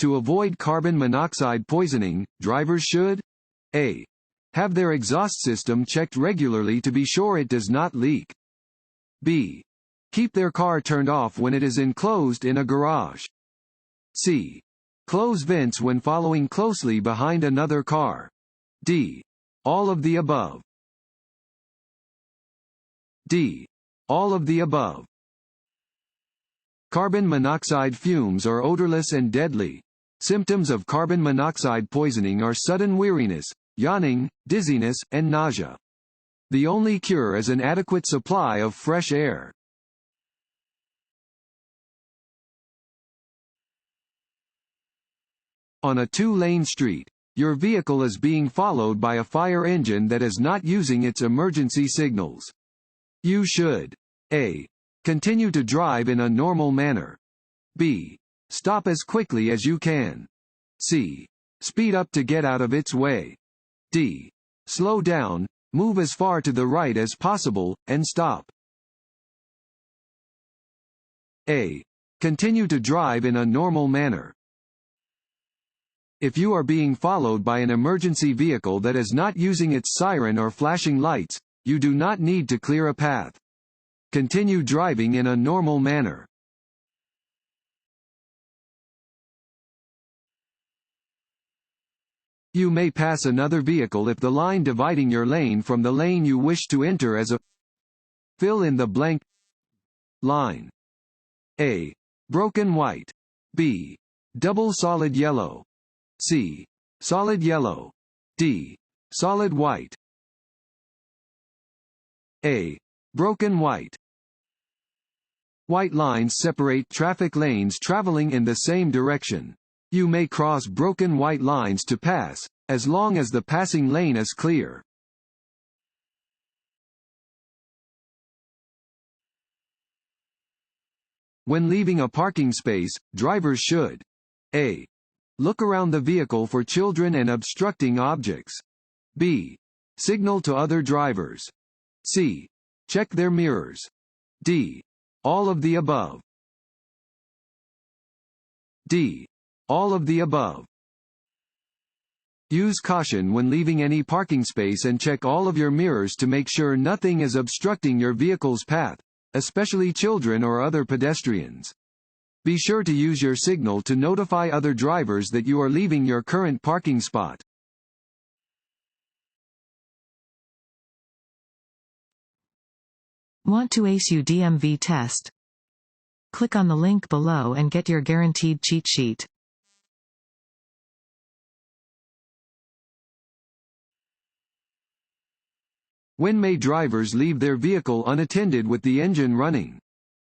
To avoid carbon monoxide poisoning, drivers should A. Have their exhaust system checked regularly to be sure it does not leak. B. Keep their car turned off when it is enclosed in a garage. C. Close vents when following closely behind another car. D. All of the above. D. All of the above. Carbon monoxide fumes are odorless and deadly. Symptoms of carbon monoxide poisoning are sudden weariness, yawning, dizziness, and nausea. The only cure is an adequate supply of fresh air. On a two-lane street, your vehicle is being followed by a fire engine that is not using its emergency signals. You should A. Continue to drive in a normal manner. B. Stop as quickly as you can. C. Speed up to get out of its way. D. Slow down, move as far to the right as possible, and stop. A. Continue to drive in a normal manner. If you are being followed by an emergency vehicle that is not using its siren or flashing lights, you do not need to clear a path. Continue driving in a normal manner. You may pass another vehicle if the line dividing your lane from the lane you wish to enter as a fill in the blank line. A. Broken white. B. Double solid yellow. C. Solid yellow. D. Solid white. A. Broken white. White lines separate traffic lanes traveling in the same direction. You may cross broken white lines to pass, as long as the passing lane is clear. When leaving a parking space, drivers should A. Look around the vehicle for children and obstructing objects. B. Signal to other drivers. C. Check their mirrors. D. All of the above. D. All of the above. Use caution when leaving any parking space and check all of your mirrors to make sure nothing is obstructing your vehicle's path, especially children or other pedestrians. Be sure to use your signal to notify other drivers that you are leaving your current parking spot. Want to ace your DMV test? Click on the link below and get your guaranteed cheat sheet. When may drivers leave their vehicle unattended with the engine running?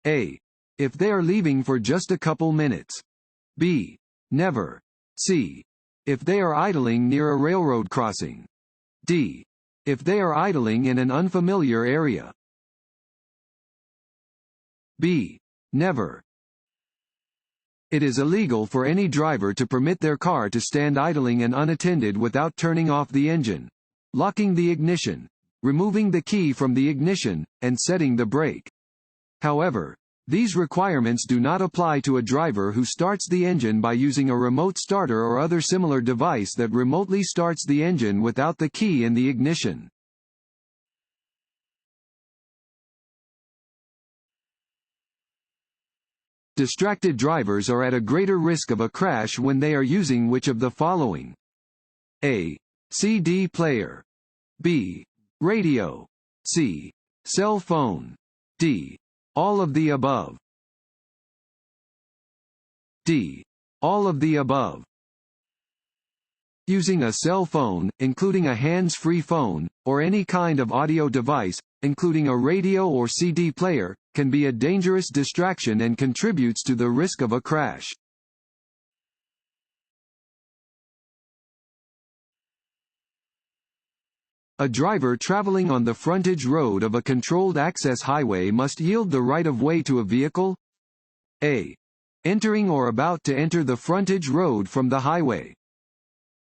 A. If they are leaving for just a couple minutes. B. Never. C. If they are idling near a railroad crossing. D. If they are idling in an unfamiliar area. B. Never. It is illegal for any driver to permit their car to stand idling and unattended without turning off the engine, locking the ignition, removing the key from the ignition, and setting the brake. However, these requirements do not apply to a driver who starts the engine by using a remote starter or other similar device that remotely starts the engine without the key in the ignition. Distracted drivers are at a greater risk of a crash when they are using which of the following? A. CD player. B. Radio. C. Cell phone. D. All of the above. D. All of the above. Using a cell phone, including a hands-free phone, or any kind of audio device, including a radio or CD player, can be a dangerous distraction and contributes to the risk of a crash. A driver traveling on the frontage road of a controlled access highway must yield the right-of-way to a vehicle. A. Entering or about to enter the frontage road from the highway.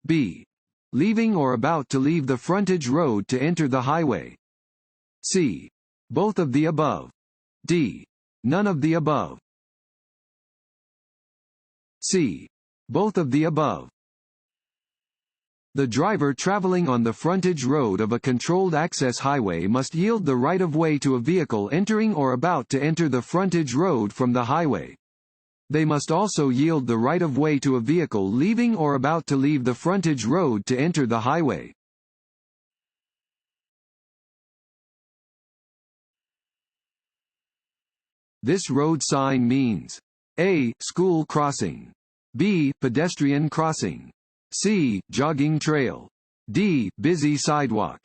B. Leaving or about to leave the frontage road to enter the highway. C. Both of the above. D. None of the above. C. Both of the above. The driver traveling on the frontage road of a controlled access highway must yield the right-of-way to a vehicle entering or about to enter the frontage road from the highway. They must also yield the right-of-way to a vehicle leaving or about to leave the frontage road to enter the highway. This road sign means A. School crossing. B. Pedestrian crossing. C. Jogging trail. D. Busy sidewalk.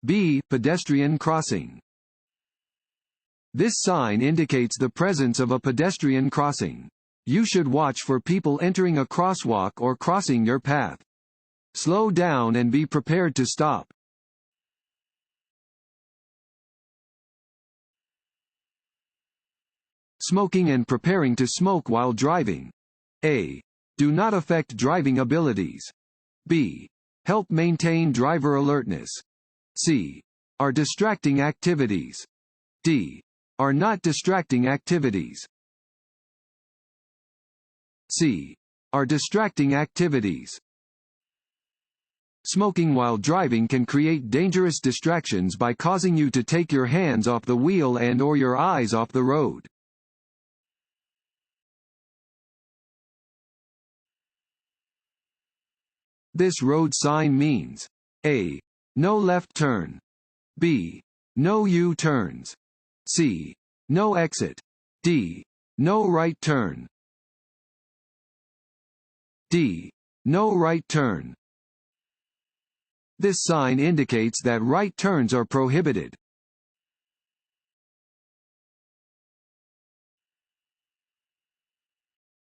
B. Pedestrian crossing. This sign indicates the presence of a pedestrian crossing. You should watch for people entering a crosswalk or crossing your path. Slow down and be prepared to stop. Smoking and preparing to smoke while driving. A. Do not affect driving abilities. B. Help maintain driver alertness. C. Are distracting activities. D. Are not distracting activities. C. Are distracting activities. Smoking while driving can create dangerous distractions by causing you to take your hands off the wheel and/or your eyes off the road. This road sign means A. No left turn. B. No U-turns. C. No exit. D. No right turn. D. No right turn. This sign indicates that right turns are prohibited.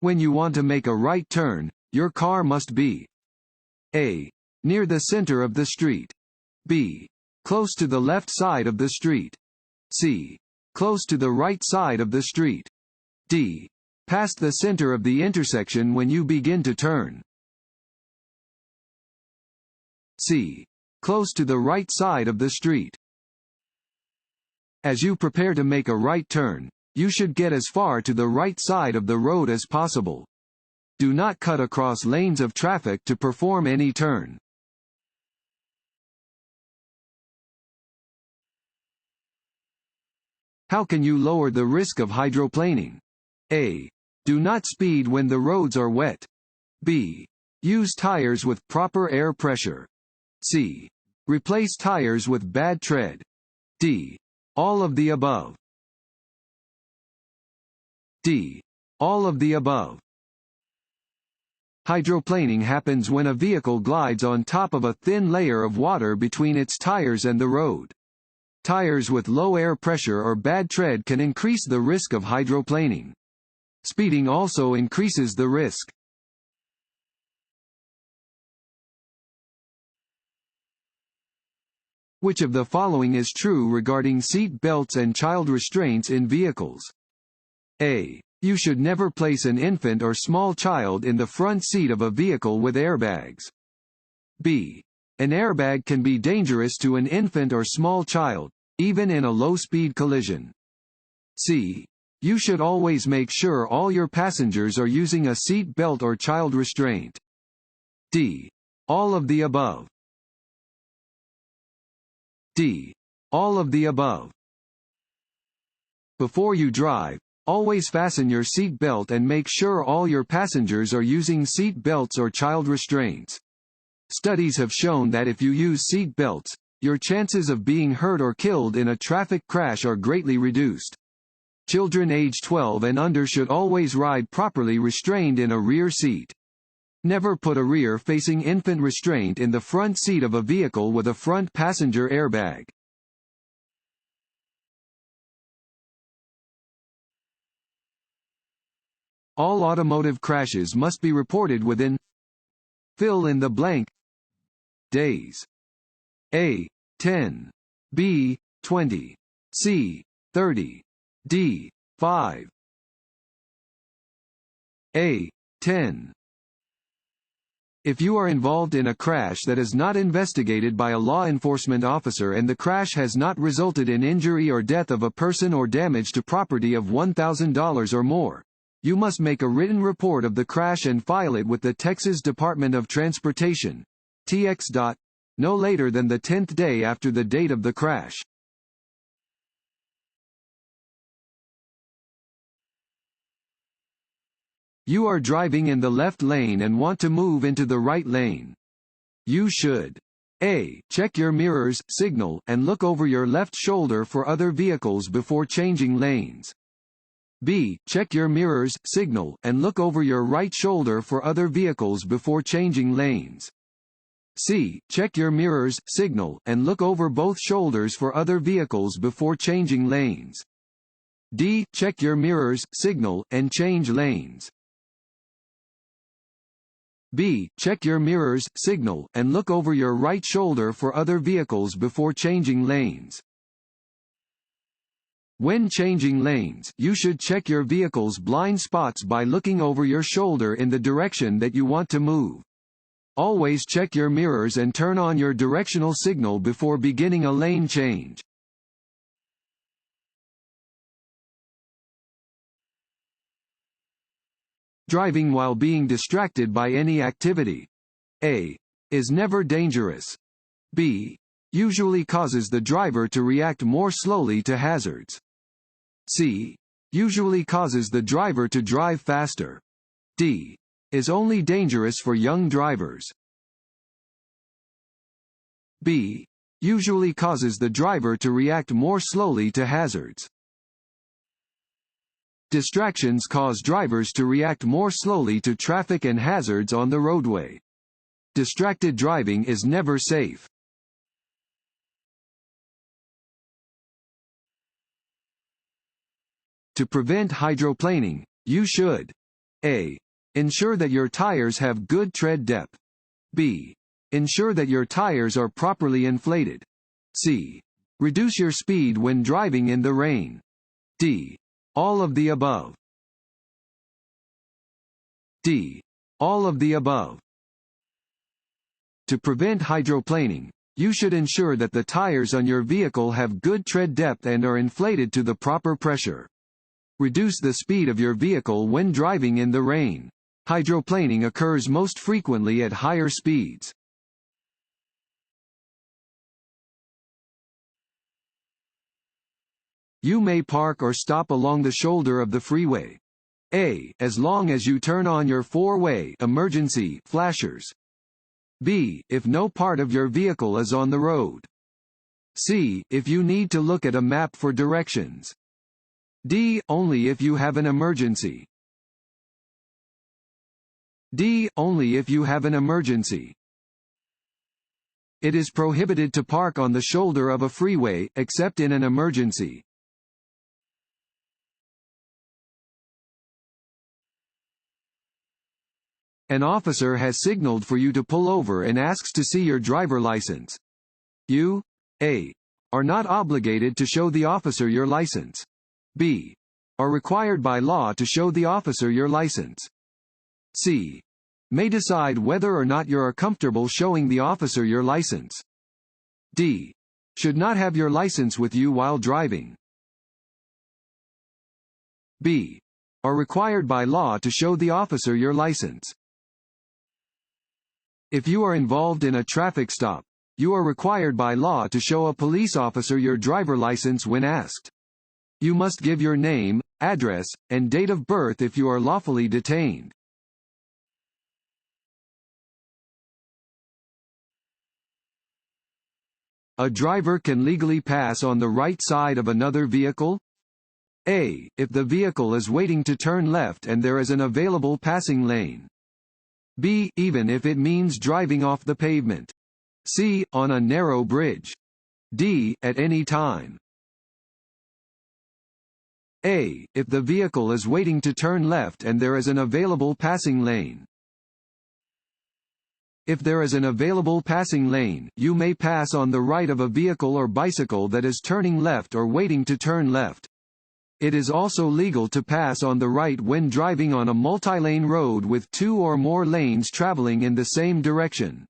When you want to make a right turn, your car must be A. Near the center of the street. B. Close to the left side of the street. C. Close to the right side of the street. D. Past the center of the intersection when you begin to turn. C. Close to the right side of the street. As you prepare to make a right turn, you should get as far to the right side of the road as possible. Do not cut across lanes of traffic to perform any turn. How can you lower the risk of hydroplaning? A. Do not speed when the roads are wet. B. Use tires with proper air pressure. C. Replace tires with bad tread. D. All of the above. D. All of the above. Hydroplaning happens when a vehicle glides on top of a thin layer of water between its tires and the road. Tires with low air pressure or bad tread can increase the risk of hydroplaning. Speeding also increases the risk. Which of the following is true regarding seat belts and child restraints in vehicles? A. You should never place an infant or small child in the front seat of a vehicle with airbags. B. An airbag can be dangerous to an infant or small child, even in a low-speed collision. C. You should always make sure all your passengers are using a seat belt or child restraint. D. All of the above. D. All of the above. Before you drive, always fasten your seat belt and make sure all your passengers are using seat belts or child restraints. Studies have shown that if you use seat belts, your chances of being hurt or killed in a traffic crash are greatly reduced. Children age 12 and under should always ride properly restrained in a rear seat. Never put a rear-facing infant restraint in the front seat of a vehicle with a front passenger airbag. All automotive crashes must be reported within fill in the blank days. A. 10. B. 20. C. 30. D. 5. A. 10. If you are involved in a crash that is not investigated by a law enforcement officer and the crash has not resulted in injury or death of a person or damage to property of $1,000 or more, you must make a written report of the crash and file it with the Texas Department of Transportation, TX. No later than the 10th day after the date of the crash. You are driving in the left lane and want to move into the right lane. You should A. Check your mirrors, signal, and look over your left shoulder for other vehicles before changing lanes. B. Check your mirrors, signal, and look over your right shoulder for other vehicles before changing lanes. C. Check your mirrors, signal, and look over both shoulders for other vehicles before changing lanes. D. Check your mirrors, signal, and change lanes. B. Check your mirrors, signal, and look over your right shoulder for other vehicles before changing lanes. When changing lanes, you should check your vehicle's blind spots by looking over your shoulder in the direction that you want to move. Always check your mirrors and turn on your directional signal before beginning a lane change. Driving while being distracted by any activity. A. Is never dangerous. B. Usually causes the driver to react more slowly to hazards. C. Usually causes the driver to drive faster. D. Is only dangerous for young drivers. B. Usually causes the driver to react more slowly to hazards. Distractions cause drivers to react more slowly to traffic and hazards on the roadway. Distracted driving is never safe. To prevent hydroplaning, you should A. Ensure that your tires have good tread depth. B. Ensure that your tires are properly inflated. C. Reduce your speed when driving in the rain. D. All of the above. D. All of the above. To prevent hydroplaning, you should ensure that the tires on your vehicle have good tread depth and are inflated to the proper pressure. Reduce the speed of your vehicle when driving in the rain. Hydroplaning occurs most frequently at higher speeds. You may park or stop along the shoulder of the freeway. A. As long as you turn on your four-way emergency flashers. B. If no part of your vehicle is on the road. C. If you need to look at a map for directions. D. Only if you have an emergency. D. Only if you have an emergency. It is prohibited to park on the shoulder of a freeway, except in an emergency. An officer has signaled for you to pull over and asks to see your driver license. You, A. Are not obligated to show the officer your license. B. Are required by law to show the officer your license. C. May decide whether or not you are comfortable showing the officer your license. D. Should not have your license with you while driving. B. Are required by law to show the officer your license. If you are involved in a traffic stop, you are required by law to show a police officer your driver license when asked. You must give your name, address, and date of birth if you are lawfully detained. A driver can legally pass on the right side of another vehicle? A. If the vehicle is waiting to turn left and there is an available passing lane. B. Even if it means driving off the pavement. C. On a narrow bridge. D. At any time. A. If the vehicle is waiting to turn left and there is an available passing lane. If there is an available passing lane, you may pass on the right of a vehicle or bicycle that is turning left or waiting to turn left. It is also legal to pass on the right when driving on a multi-lane road with two or more lanes traveling in the same direction.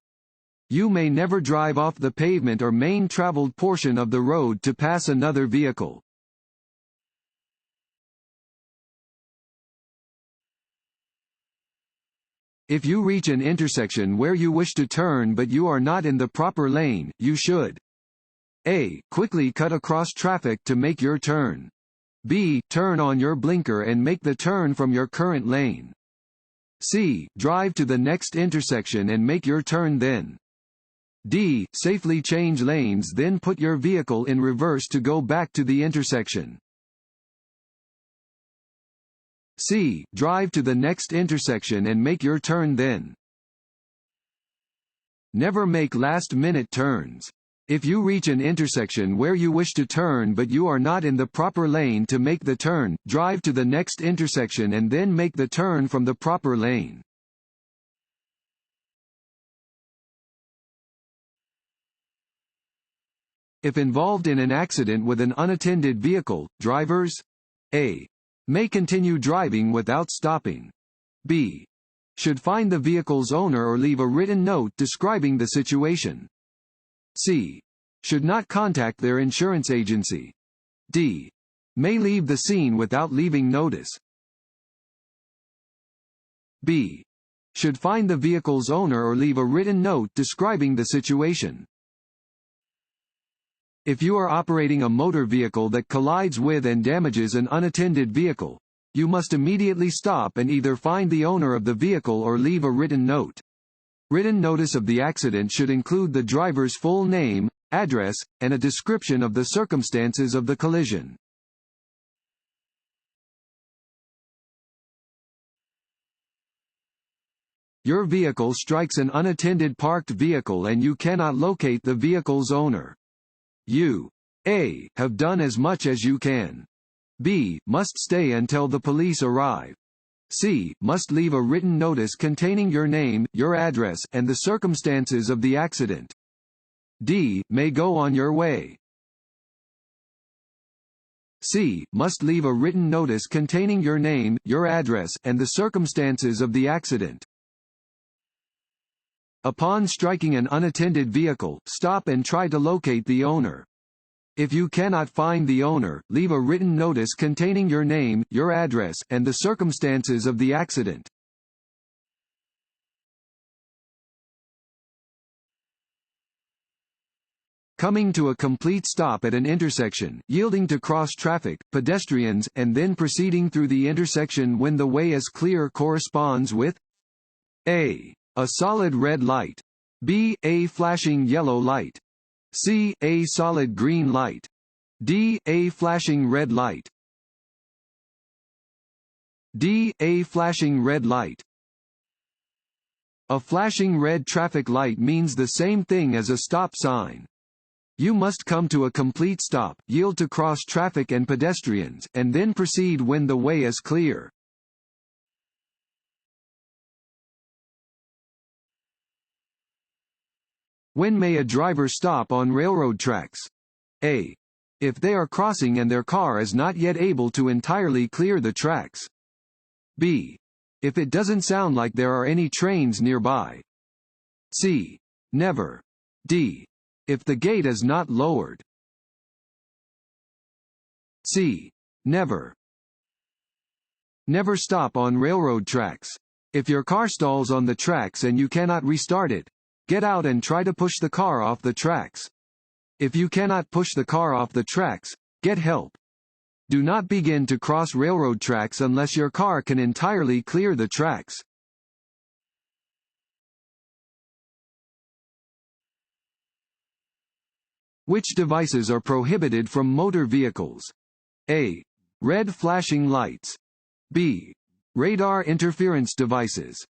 You may never drive off the pavement or main traveled portion of the road to pass another vehicle. If you reach an intersection where you wish to turn but you are not in the proper lane, you should A. Quickly cut across traffic to make your turn. B. Turn on your blinker and make the turn from your current lane. C. Drive to the next intersection and make your turn then. D. Safely change lanes then put your vehicle in reverse to go back to the intersection. C. Drive to the next intersection and make your turn then. Never make last-minute turns. If you reach an intersection where you wish to turn but you are not in the proper lane to make the turn, drive to the next intersection and then make the turn from the proper lane. If involved in an accident with an unattended vehicle, drivers A. May continue driving without stopping. B. Should find the vehicle's owner or leave a written note describing the situation. C. Should not contact their insurance agency. D. May leave the scene without leaving notice. B. Should find the vehicle's owner or leave a written note describing the situation. If you are operating a motor vehicle that collides with and damages an unattended vehicle, you must immediately stop and either find the owner of the vehicle or leave a written note. Written notice of the accident should include the driver's full name, address, and a description of the circumstances of the collision. Your vehicle strikes an unattended parked vehicle and you cannot locate the vehicle's owner. You A. Have done as much as you can. B. Must stay until the police arrive. C. Must leave a written notice containing your name, your address, and the circumstances of the accident. D. May go on your way. C. Must leave a written notice containing your name, your address, and the circumstances of the accident. Upon striking an unattended vehicle, stop and try to locate the owner. If you cannot find the owner, leave a written notice containing your name, your address, and the circumstances of the accident. Coming to a complete stop at an intersection, yielding to cross traffic, pedestrians, and then proceeding through the intersection when the way is clear corresponds with A. A solid red light. B. A flashing yellow light. C. A solid green light. D. A flashing red light. D. A flashing red light. A flashing red traffic light means the same thing as a stop sign. You must come to a complete stop, yield to cross traffic and pedestrians, and then proceed when the way is clear. When may a driver stop on railroad tracks? A. If they are crossing and their car is not yet able to entirely clear the tracks. B. If it doesn't sound like there are any trains nearby. C. Never. D. If the gate is not lowered. C. Never. Never stop on railroad tracks. If your car stalls on the tracks and you cannot restart it, get out and try to push the car off the tracks. If you cannot push the car off the tracks, get help. Do not begin to cross railroad tracks unless your car can entirely clear the tracks. Which devices are prohibited from motor vehicles? A. Red flashing lights. B. Radar interference devices.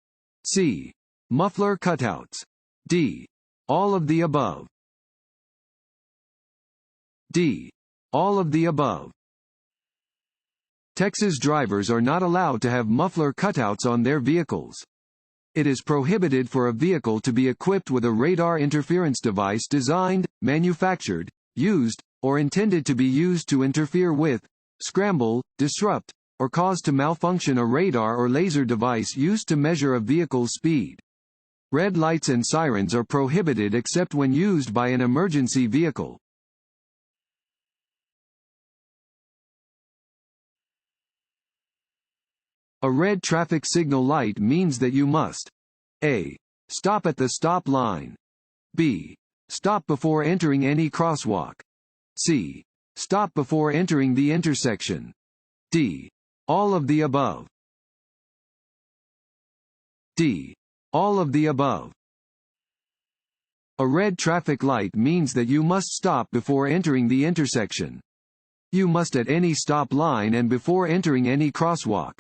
C. Muffler cutouts. D. All of the above. D. All of the above. Texas drivers are not allowed to have muffler cutouts on their vehicles. It is prohibited for a vehicle to be equipped with a radar interference device designed, manufactured, used, or intended to be used to interfere with, scramble, disrupt, or cause to malfunction a radar or laser device used to measure a vehicle's speed. Red lights and sirens are prohibited except when used by an emergency vehicle. A red traffic signal light means that you must A. Stop at the stop line. B. Stop before entering any crosswalk. C. Stop before entering the intersection. D. All of the above. D. All of the above. A red traffic light means that you must stop before entering the intersection. You must at any stop line and before entering any crosswalk.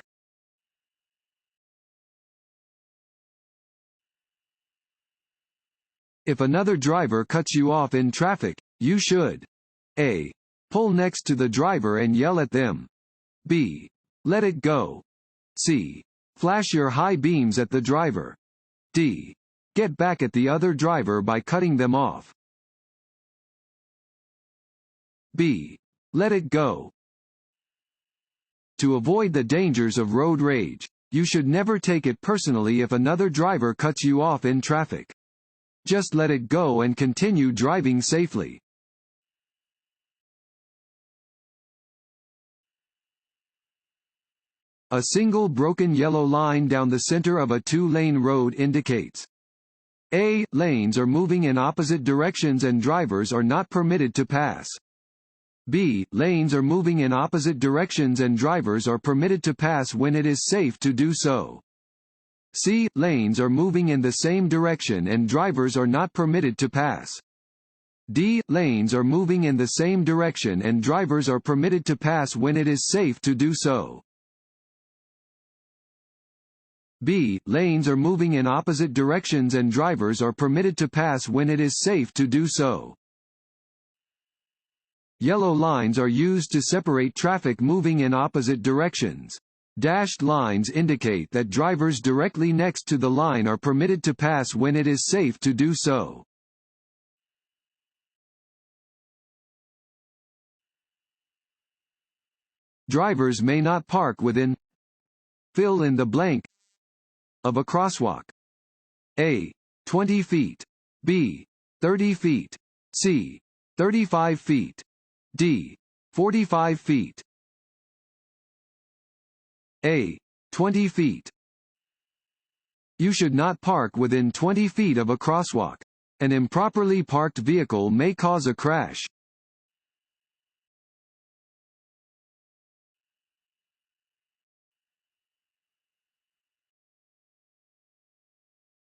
If another driver cuts you off in traffic, you should A. Pull next to the driver and yell at them. B. Let it go. C. Flash your high beams at the driver. D. Get back at the other driver by cutting them off. B. Let it go. To avoid the dangers of road rage, you should never take it personally if another driver cuts you off in traffic. Just let it go and continue driving safely. A single broken yellow line down the center of a two-lane road indicates A. Lanes are moving in opposite directions and drivers are not permitted to pass. B. Lanes are moving in opposite directions and drivers are permitted to pass when it is safe to do so. C. Lanes are moving in the same direction and drivers are not permitted to pass. D. Lanes are moving in the same direction and drivers are permitted to pass when it is safe to do so. B. Lanes are moving in opposite directions and drivers are permitted to pass when it is safe to do so. Yellow lines are used to separate traffic moving in opposite directions. Dashed lines indicate that drivers directly next to the line are permitted to pass when it is safe to do so. Drivers may not park within fill in the blank of a crosswalk. A. 20 feet. B. 30 feet. C. 35 feet. D. 45 feet. A. 20 feet. You should not park within 20 feet of a crosswalk. An improperly parked vehicle may cause a crash.